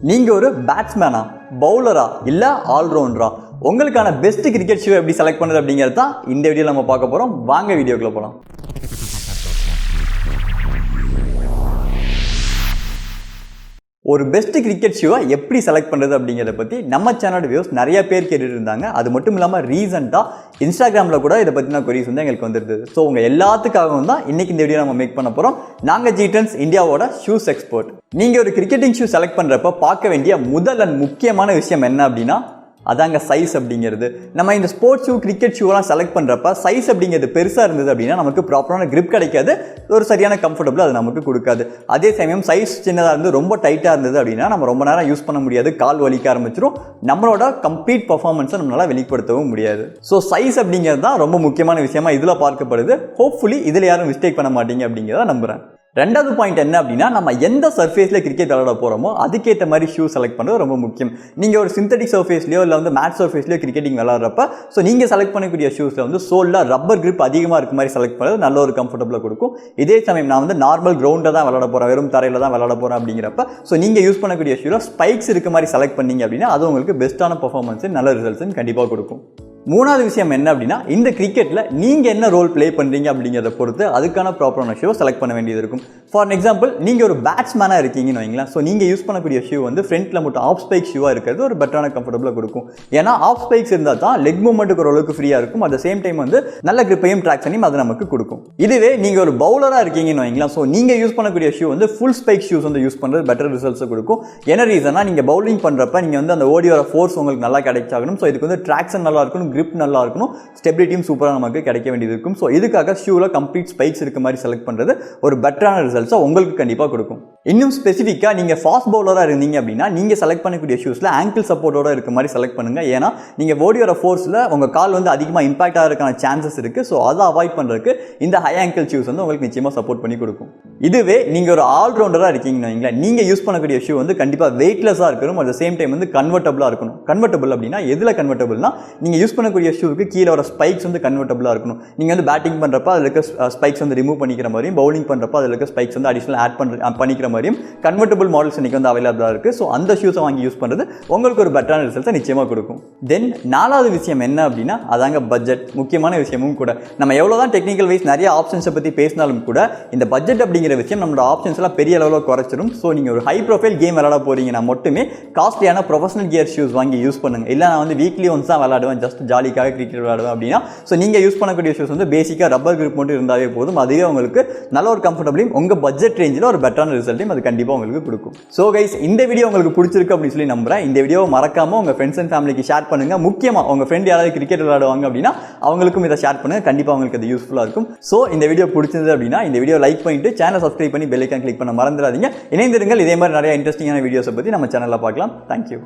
நீங்க ஒரு பேட்ஸ்மேனா, பவுலரா இல்ல ஆல்ரவுண்டரா, உங்களுக்கான பெஸ்ட் கிரிக்கெட் ஷூ எப்படி செலக்ட் பண்ணுறது அப்படிங்கிறது தான் இந்த வீடியோவில் நம்ம பார்க்க போறோம். வாங்க வீடியோக்குள்ள போலாம். ஒரு பெஸ்ட் கிரிக்கெட் ஷூவை எப்படி செலக்ட் பண்ணுறது அப்படிங்கிறத பற்றி நம்ம சேனலோட வியூஸ் நிறைய பேர் கேட்டுட்டு இருந்தாங்க. அது மட்டும் இல்லாமல் ரீசெண்டாக இன்ஸ்டாகிராமில் கூட இதை பற்றின கொரீஸ் வந்து எங்களுக்கு வந்துருது. ஸோ உங்கள் எல்லாத்துக்காகவும் தான் இன்றைக்கி இந்த வீடியோ நம்ம மேக் பண்ண போகிறோம். நாங்கள் GTrendz இந்தியாவோட ஷூஸ் எக்ஸ்பர்ட். நீங்கள் ஒரு கிரிக்கெட்டிங் ஷூ செலக்ட் பண்ணுறப்ப பார்க்க வேண்டிய முதல் அண்ட் முக்கியமான விஷயம் என்ன அப்படின்னா அதாங்க சைஸ் அப்படிங்கிறது. நம்ம இந்த ஸ்போர்ட்ஸ் ஷூ, கிரிக்கெட் ஷூலாம் செலக்ட் பண்ணுறப்ப சைஸ் அப்படிங்கிறது பெருசாக இருந்தது அப்படின்னா நமக்கு ப்ராப்பரான கிரிப் கிடைக்காது, ஒரு சரியான கம்ஃபர்டபுள் அது நமக்கு கொடுக்காது. அதே சமயம் சைஸ் சின்னதாக இருந்து ரொம்ப டைட்டாக இருந்தது அப்படின்னா நம்ம ரொம்ப நேரம் யூஸ் பண்ண முடியாது, கால் வலிக்க ஆரம்பிச்சிடும், நம்மளோட கம்ப்ளீட் பர்ஃபார்மன்ஸை நம்மளால் வெளிப்படுத்தவும் முடியாது. ஸோ சைஸ் அப்படிங்கிறது தான் ரொம்ப முக்கியமான விஷயமா இதில் பார்க்கப்படுது. ஹோப்ஃபுல்லி இதில் யாரும் மிஸ்டேக் பண்ண மாட்டீங்க அப்படிங்கிறத நம்புகிறேன். ரெண்டாவது பாயிண்ட் என்ன அப்படின்னா, நம்ம எந்த சர்ஃபேஸில் கிரிக்கெட் விளையாட போகிறோமோ அதுக்கேற்ற மாதிரி ஷூ செலக்ட் பண்ணுறது ரொம்ப முக்கியம். நீங்கள் ஒரு சிந்தட்டிக் சர்ஃபேஸ்லையோ இல்லை வந்து மேட் சர்ஃபேஸ்லையோ கிரிக்கெட்டிங் விளையாடுறப்ப ஸோ நீங்கள் செலக்ட் பண்ணக்கூடிய ஷூஸில் வந்து சோலில் ரப்பர் கிரிப் அதிகமாக இருக்க மாதிரி செலக்ட் பண்ணுறது நல்ல ஒரு கம்ஃபர்டபுளாக கொடுக்கும். இதே சமயம் நான் வந்து நார்மல் கிரவுண்டில் தான் விளையாட போகிறேன், வெறும் தரையில் தான் விளையாட போகிறேன் அப்படிங்கிறப்ப ஸோ நீங்கள் யூஸ் பண்ணக்கூடிய ஷூவில் ஸ்பைக்ஸ் இருக்க மாதிரி செலக்ட் பண்ணீங்க அப்படின்னா அது உங்களுக்கு பெஸ்ட்டான பர்ஃபார்மன்ஸு, நல்ல ரிசல்ட்ஸுன்னு கண்டிப்பாக கொடுக்கும். மூணாவது விஷயம் என்ன அப்படின்னா, இந்த கிரிக்கெட்டில் நீங்கள் என்ன ரோல் ப்ளே பண்ணுறீங்க அப்படிங்கிறத பொறுத்து அதுக்கான ப்ராப்பரான ஷூவை செலக்ட் பண்ண வேண்டியது இருக்கும். ஃபார் எக்ஸாம்பிள், நீங்கள் ஒரு பேட்ஸ்மேனாக இருக்கீங்கன்னு வைங்களேன். ஸோ நீங்கள் யூஸ் பண்ணக்கூடிய ஷூ வந்து ஃப்ரண்ட்டில் மட்டும் ஆஃப் ஸ்பைக் ஷூவாக இருக்கிறது ஒரு பெட்டரான கம்ஃபர்டபுளாக கொடுக்கும். ஏன்னா ஆஃப் ஸ்பைக்ஸ் இருந்தால் தான் லெக் மூவ்மெண்ட்டுக்கு ஓரளவுக்கு ஃப்ரீயாக இருக்கும், அட் த சேம் டைம் வந்து நல்ல கிரிப்பையும் ட்ராக்ஷனையும் அது நமக்கு கொடுக்கும். இதுவே நீங்கள் ஒரு பவுலராக இருக்கீங்கன்னு வைங்களேன். ஸோ நீங்கள் யூஸ் பண்ணக்கூடிய ஷூ வந்து ஃபுல் ஸ்பைக் ஷூஸ் வந்து யூஸ் பண்ணுறது பெட்டர் ரிசல்ட்ஸை கொடுக்கும். என்ன ரீசன்னா, நீங்கள் பவுலிங் பண்ணுறப்ப நீங்கள் வந்து அந்த ஓடி வர ஃபோர்ஸ் உங்களுக்கு நல்லா கிடைச்சாகணும். ஸோ இதுக்கு வந்து ட்ராக்ஷன் நல்லா இருக்கணும், கிரிப் நல்லா இருக்கணும், ஸ்டெபிலிட்டியும் சூப்பராக நமக்கு கிடைக்க வேண்டியது இருக்கும். ஸோ இதுக்காக ஷூவில் கம்ப்ளீட் ஸ்பைக்ஸ் இருக்க மாதிரி செலக்ட் பண்ணுறது ஒரு பெட்டரான ரிசல்ட்ஸை உங்களுக்கு கண்டிப்பாக கொடுக்கும். இன்னும் ஸ்பெசிஃபிக்காக நீங்கள் ஃபாஸ்ட் பவுலராக இருந்தீங்க அப்படின்னா நீங்கள் செலக்ட் பண்ணக்கூடிய ஷூஸில் ஆங்கிள் சப்போர்ட்டோட இருக்க மாதிரி செலக்ட் பண்ணுங்கள். ஏன்னா நீங்கள் ஓடி வர ஃபோர்ஸில் உங்கள் கால் வந்து அதிகமாக இம்பாக்ட் ஆகிறதுக்கான சான்சஸ் இருக்குது. ஸோ அதை அவாய்ட் பண்ணுறதுக்கு இந்த ஹை ஆங்கிள் ஷூஸ் வந்து உங்களுக்கு நிச்சயமாக சப்போர்ட் பண்ணி கொடுக்கும். இதுவே நீங்கள் ஒரு ஆல்ரவுண்டராக இருக்கீங்கன்னு வைங்களேன், நீங்கள் யூஸ் பண்ணக்கூடிய ஷூ வந்து கண்டிப்பாக வெயிட்லெஸ்ஸாக இருக்கணும், அட் த சேம் டைம் வந்து கன்வெர்ட்டபுளாக இருக்கணும். கன்வெர்ட்டபுள் அப்படின்னா எதில் கன்வெர்ட்டபுள்னா, நீங்கள் யூஸ் பண்ணக்கூடிய ஷூக்கு கீழே வர ஸ்பைக்ஸ் வந்து கன்வெர்ட்டபுளாக இருக்கணும். நீங்கள் வந்து பேட்டிங் பண்ணுறப்ப அதில் இருக்க ஸ்பைக்ஸ் வந்து ரிமூவ் பண்ணிக்கிற மாதிரியும், பவுலிங் பண்ணுறப்ப அதில் இருக்க ஸ்பைக்ஸ் வந்து அடிஷனல் ஆட் பண்ணிக்கிற மாதிரியும் கன்வெர்ட்டபுள் மாடல்ஸ் இன்றைக்கி வந்து அவைலபிளாக இருக்குது. ஸோ அந்த ஷூஸை வாங்கி யூஸ் பண்ணுறது உங்களுக்கு ஒரு பெட்டரான ரிசல்ட்ஸை நிச்சயமாக கொடுக்கும். தென் நாலாவது விஷயம் என்ன அப்படின்னா அதாங்க பட்ஜெட். முக்கியமான விஷயமும் கூட. நம்ம எவ்வளோ தான் டெக்னிக்கல் வைஸ் நிறைய ஆப்ஷன்ஸை பற்றி பேசினாலும் கூட இந்த பட்ஜெட் அப்படிங்கிற விஷயம் நம்மளோட ஆப்ஷன்ஸ்லாம் பெரிய அளவில் குறைச்சிடும். ஸோ நீங்கள் ஒரு ஹை ப்ரொஃபைல் கேம் விளையாட போகிறீங்கன்னா மட்டுமே காஸ்ட்லியான ப்ரொஃபஷனல் கியர் ஷூஸ் வாங்கி யூஸ் பண்ணுங்கள். இல்லை நான் வந்து வீக்லி ஒன்ஸ் தான் விளையாடுவேன், ஜஸ்ட் ஜாலிக்காக கிரிக்கெட் விளையாடுவேன் அப்படின்னா ஸோ நீங்கள் யூஸ் பண்ணக்கூடிய ஷூஸ் வந்து பேசிக்காக ரப்பர் கிரிப் மட்டும் இருந்தாலே போதும். அதுவே உங்களுக்கு நல்ல ஒரு கம்ஃபர்டபுளையும் உங்கள் பட்ஜெட் ரேஞ்சில் ஒரு பெட்டரான ரிசல்ட்டையும் அது கண்டிப்பாக உங்களுக்கு கொடுக்கும். ஸோ கைஸ், இந்த வீடியோ உங்களுக்கு பிடிச்சிருக்கு அப்படின்னு சொல்லி நம்புறேன். இந்த வீடியோவை மறக்காமல் உங்கள் ஃப்ரெண்ட்ஸ் அண்ட் ஃபேமிலிக்கு ஷேர் பண்ணுங்கள். முக்கியமாக உங்கள் ஃப்ரெண்ட் யாராவது கிரிக்கெட் விளையாடுவாங்க அப்படின்னா அவங்களுக்கும் இதை ஷேர் பண்ணுங்கள். கண்டிப்பாக உங்களுக்கு அது யூஸ்ஃபுல்லாக இருக்கும். ஸோ இந்த வீடியோ பிடிச்சிருந்தது அப்படின்னா இந்த வீடியோ லைக் பண்ணிட்டு சேனல் சப்ஸ்கிரைப் பண்ணி பெல் ஐகான் கிளிக் பண்ண மறந்துடாதீங்க. இணைந்திருங்கள். இதே மாதிரி நிறைய இன்ட்ரெஸ்டிங்கான வீடியோஸை பற்றி நம்ம சேனலில் பார்க்கலாம். தேங்க்யூ.